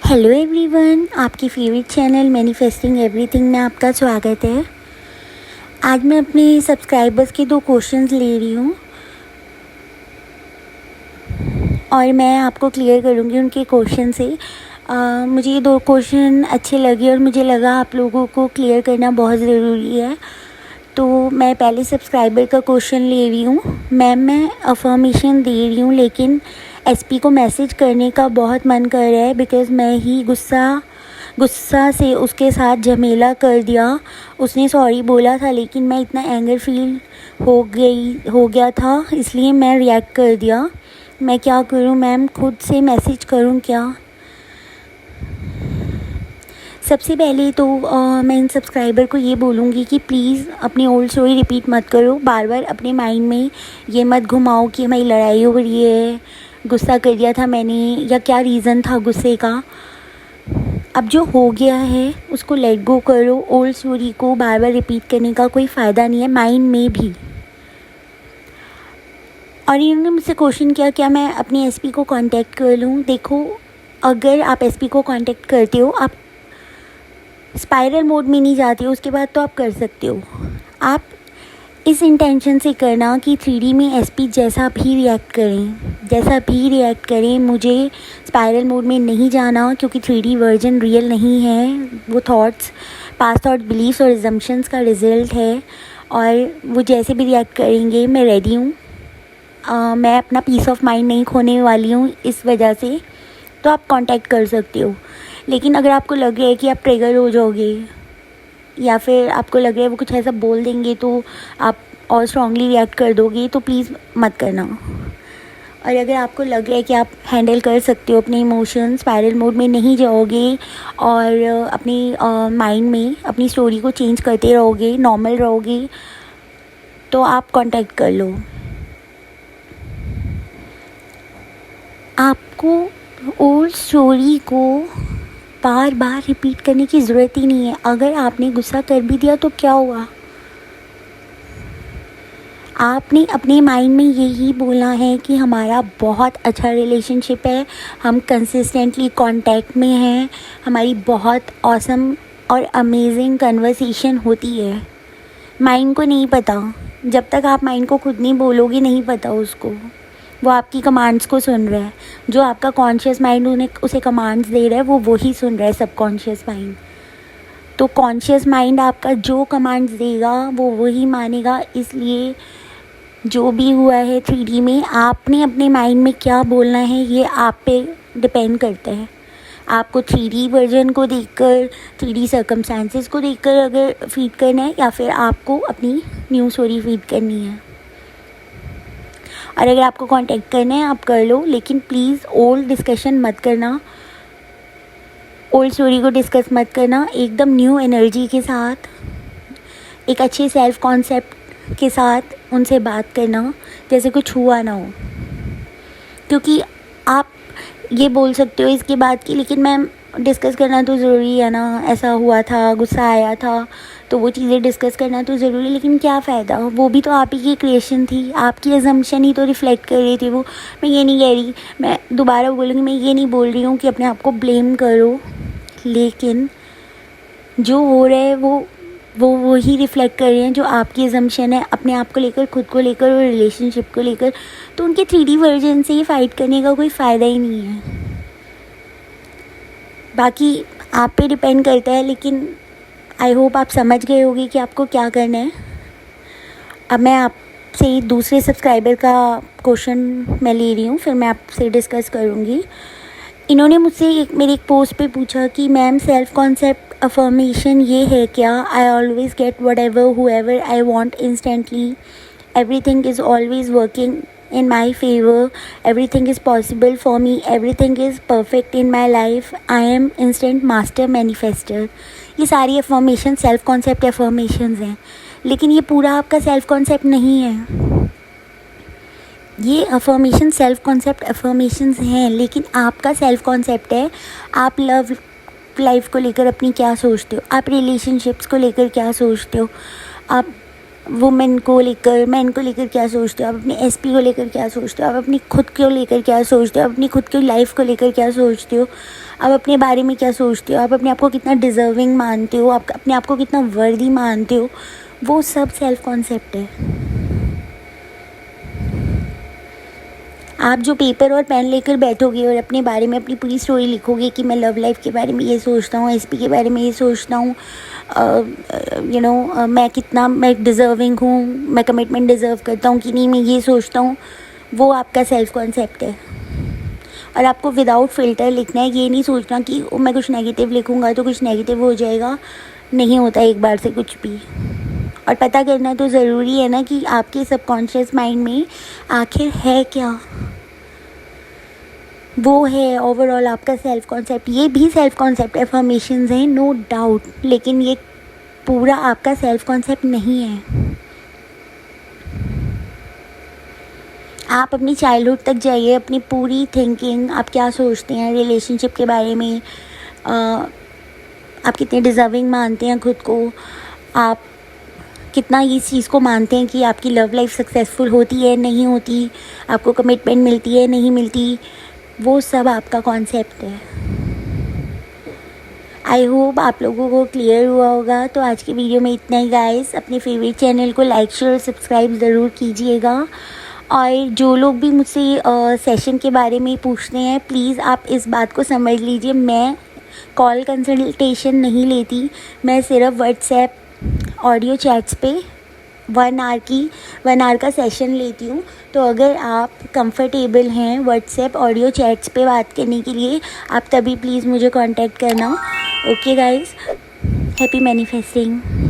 Hello everyone, आपकी favourite channel manifesting everything में आपका स्वागत है। आज मैं अपने सब्सक्राइबर्स के 2 क्वेश्चंस ले रही हूँ और मैं आपको क्लियर करूँगी उनके क्वेश्चन से। मुझे ये 2 क्वेश्चन अच्छे लगे और मुझे लगा आप लोगों को क्लियर करना बहुत ज़रूरी है। तो मैं पहले सब्सक्राइबर का क्वेश्चन ले रही हूँ। मैम, मैं अफर्मेशन दे रही हूँ लेकिन एसपी को मैसेज करने का बहुत मन कर रहा है बिकॉज़ मैं ही गुस्सा से उसके साथ झमेला कर दिया। उसने सॉरी बोला था लेकिन मैं इतना एंगर फील हो गया था, इसलिए मैं रिएक्ट कर दिया। मैं क्या करूँ मैम? खुद से मैसेज करूँ क्या? सबसे पहले तो मैं इन सब्सक्राइबर को ये बोलूँगी कि प्लीज़ अपनी ओल्ड स्टोरी रिपीट मत करो। बार बार अपने माइंड में ये मत घुमाओ कि हमारी लड़ाई हो रही है, गुस्सा कर दिया था मैंने, या क्या रीज़न था गुस्से का। अब जो हो गया है उसको लेट गो करो। ओल्ड स्टोरी को बार बार रिपीट करने का कोई फ़ायदा नहीं है, माइंड में भी। और इन्होंने मुझसे क्वेश्चन किया क्या मैं अपनी एसपी को कांटेक्ट कर लूँ। देखो, अगर आप एसपी को कांटेक्ट करते हो, आप स्पाइरल मोड में नहीं जाते हो, उसके बाद तो आप कर सकते हो। आप इस इंटेंशन से करना कि 3D में एसपी जैसा भी रिएक्ट करें, मुझे स्पाइरल मोड में नहीं जाना क्योंकि 3D वर्जन रियल नहीं है। वो थॉट्स, पास्ट थॉट, बिलीफ्स और अजम्पशंस का रिज़ल्ट है और वो जैसे भी रिएक्ट करेंगे मैं रेडी हूँ। मैं अपना पीस ऑफ माइंड नहीं खोने वाली हूँ इस वजह से। तो आप कांटेक्ट कर सकते हो। लेकिन अगर आपको लग रहा है कि आप ट्रिगर हो जाओगे या फिर आपको लग रहा है वो कुछ ऐसा बोल देंगे तो आप और स्ट्रांगली रिएक्ट कर दोगे, तो प्लीज़ मत करना। और अगर आपको लग रहा है कि आप हैंडल कर सकते हो अपने इमोशंस, स्पाइरल मोड में नहीं जाओगे और अपनी माइंड में अपनी स्टोरी को चेंज करते रहोगे, नॉर्मल रहोगे, तो आप कांटेक्ट कर लो। आपको ओल्ड स्टोरी को बार बार रिपीट करने की ज़रूरत ही नहीं है। अगर आपने गुस्सा कर भी दिया तो क्या हुआ? आपने अपने माइंड में यही बोलना है कि हमारा बहुत अच्छा रिलेशनशिप है, हम कंसिस्टेंटली कांटेक्ट में हैं, हमारी बहुत ऑसम और अमेजिंग कन्वर्सेशन होती है। माइंड को नहीं पता, जब तक आप माइंड को खुद नहीं बोलोगे नहीं पता उसको। वो आपकी कमांड्स को सुन रहा है। जो आपका कॉन्शियस माइंड उसे कमांड्स दे रहा है वो वही सुन रहा है, सबकॉन्शियस माइंड। तो कॉन्शियस माइंड आपका जो कमांड्स देगा वो वही मानेगा। इसलिए जो भी हुआ है 3D में, आपने अपने माइंड में क्या बोलना है ये आप पे डिपेंड करता है। आपको 3D वर्जन को देखकर, 3D सर्कमस्टांसेस को देखकर अगर फीड करना है या फिर आपको अपनी न्यू स्टोरी फीड करनी है। और अगर आपको कांटेक्ट करना है आप कर लो, लेकिन प्लीज़ ओल्ड डिस्कशन मत करना, ओल्ड स्टोरी को डिस्कस मत करना। एकदम न्यू एनर्जी के साथ, एक अच्छे सेल्फ कॉन्सेप्ट के साथ उनसे बात करना जैसे कुछ हुआ ना हो। क्योंकि आप ये बोल सकते हो इसके बाद कि लेकिन मैम डिस्कस करना तो ज़रूरी है ना, ऐसा हुआ था, गुस्सा आया था, तो वो चीज़ें डिस्कस करना तो ज़रूरी, लेकिन क्या फ़ायदा? वो भी तो आप ही की क्रिएशन थी, आपकी अजम्पशन ही तो रिफ़्लेक्ट कर रही थी वो। मैं ये नहीं कह रही, मैं दोबारा बोलूँगी, मैं ये नहीं बोल रही हूँ कि अपने आप को ब्लेम करो, लेकिन जो हो रहा है वो वही रिफ़्लेक्ट कर रहे हैं जो आपकी अजम्पशन है अपने आप को लेकर, खुद को लेकर और रिलेशनशिप को लेकर। तो उनके 3D वर्जन से ये फ़ाइट करने का कोई फ़ायदा ही नहीं है। बाकी आप पे डिपेंड करता है, लेकिन आई होप आप समझ गए होंगे कि आपको क्या करना है। अब मैं आपसे दूसरे सब्सक्राइबर का क्वेश्चन मैं ले रही हूँ, फिर मैं आपसे डिस्कस करूँगी। इन्होंने मुझसे मेरे एक पोस्ट पे पूछा कि मैम सेल्फ कॉन्सेप्ट अफर्मेशन ये है क्या? I always get whatever however I want instantly, everything is always working in my favor, everything is possible for me, everything is perfect in my life, I am instant master manifester। ये सारी affirmation self concept affirmations हैं, लेकिन ये पूरा आपका self concept नहीं है। ये अफर्मेशन सेल्फ कॉन्सेप्ट अफर्मेशंस हैं, लेकिन आपका सेल्फ कॉन्सेप्ट है। आप लव लाइफ को लेकर अपनी क्या सोचते हो, आप रिलेशनशिप्स को लेकर क्या सोचते हो, आप वुमेन को लेकर, मैन को लेकर क्या सोचते हो, आप अपनी एसपी को लेकर क्या सोचते हो, आप अपनी खुद को लेकर क्या सोचते हो, अपनी खुद की लाइफ को लेकर क्या सोचते हो, आप अपने बारे में क्या सोचते हो, आप अपने आप को कितना डिज़र्विंग मानते हो, आप अपने आप को कितना वर्दी मानते हो, वो सब सेल्फ कॉन्सेप्ट है। आप जो पेपर और पेन लेकर बैठोगे और अपने बारे में अपनी पूरी स्टोरी लिखोगे कि मैं लव लाइफ के बारे में ये सोचता हूँ, एसपी के बारे में ये सोचता हूँ, मैं डिज़र्विंग हूँ, मैं कमिटमेंट डिज़र्व करता हूँ कि नहीं, मैं ये सोचता हूँ, वो आपका सेल्फ कॉन्सेप्ट है। और आपको विदाउट फ़िल्टर लिखना है, ये नहीं सोचना कि मैं कुछ नेगेटिव लिखूँगा तो कुछ नेगेटिव हो जाएगा। नहीं होता एक बार से कुछ भी। और पता करना तो ज़रूरी है ना कि आपके सबकॉन्शियस माइंड में आखिर है क्या। वो है ओवरऑल आपका सेल्फ कॉन्सेप्ट। ये भी सेल्फ कॉन्सेप्ट एफर्मेशंस हैं, नो डाउट, लेकिन ये पूरा आपका सेल्फ कॉन्सेप्ट नहीं है। आप अपनी चाइल्डहुड तक जाइए, अपनी पूरी थिंकिंग, आप क्या सोचते हैं रिलेशनशिप के बारे में, आप कितने डिज़र्विंग मानते हैं खुद को, आप कितना इस चीज़ को मानते हैं कि आपकी लव लाइफ सक्सेसफुल होती है नहीं होती, आपको कमिटमेंट मिलती है नहीं मिलती, वो सब आपका कॉन्सेप्ट है। आई होप आप लोगों को क्लियर हुआ होगा। तो आज की वीडियो में इतना ही गाइस। अपने फेवरेट चैनल को लाइक शेयर सब्सक्राइब ज़रूर कीजिएगा। और जो लोग भी मुझसे सेशन के बारे में पूछते हैं, प्लीज़ आप इस बात को समझ लीजिए, मैं कॉल कंसल्टेशन नहीं लेती, मैं सिर्फ व्हाट्सएप ऑडियो चैट्स पे 1 आवर का सेशन लेती हूँ। तो अगर आप कंफर्टेबल हैं व्हाट्सएप ऑडियो चैट्स पे बात करने के लिए, आप तभी प्लीज़ मुझे कांटेक्ट करना। Okay guys, happy manifesting.